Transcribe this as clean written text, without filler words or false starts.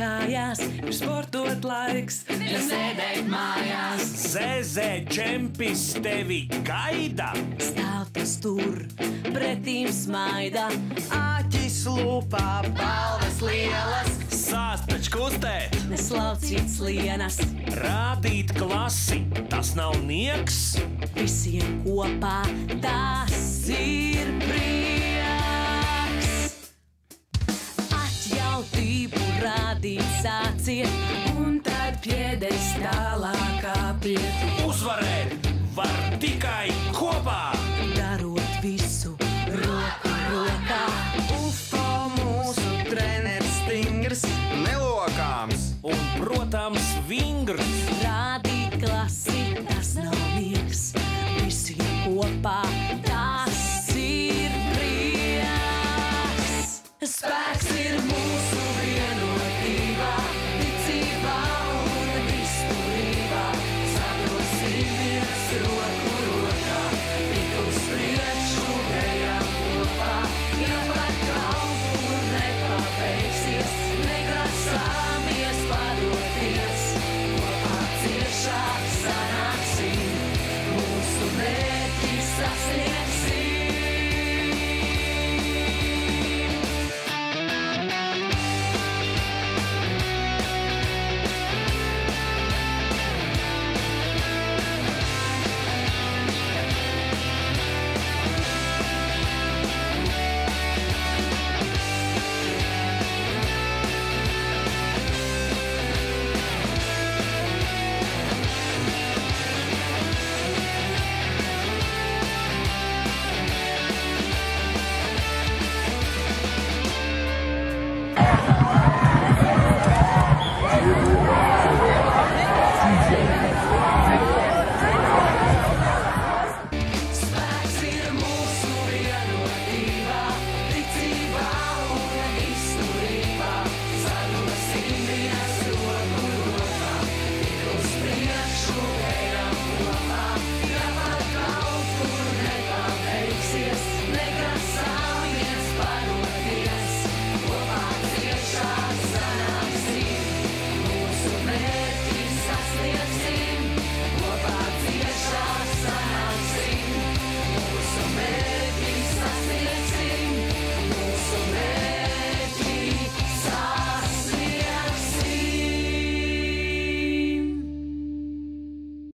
kājās, ir sportot laiks, nesēdēt mājās. Zezē čempis tevi gaida, Stāv tas tur, pretīm smaida, Āķis lupā, balvas lielas, sāst taču kustē, neslaucīts lienas. rādīt klasi, tas nav nieks. Visiem kopā tas ir prieks. Atjautību rādīt sāciet, un tad piedestālā kāpiet. Uzvarēt var tikai kopā. Darot visu roku rokā, UFO mūsu treneris stingrs, nelokāms. Un, protams, vingrs. rādīt klasi, tas nav miegs. Visiem kopā tas ir prieks. Spēks ir mūsu vienotībā, ticībā un izturībā. Sadosimies roku rokā, tik uz priekšu ejam kopā. Ja par kalpu nepabeigsies, negrasāmies padoties. Kopā ciešāk sanāksim, mūsu mērķis sasniegsim.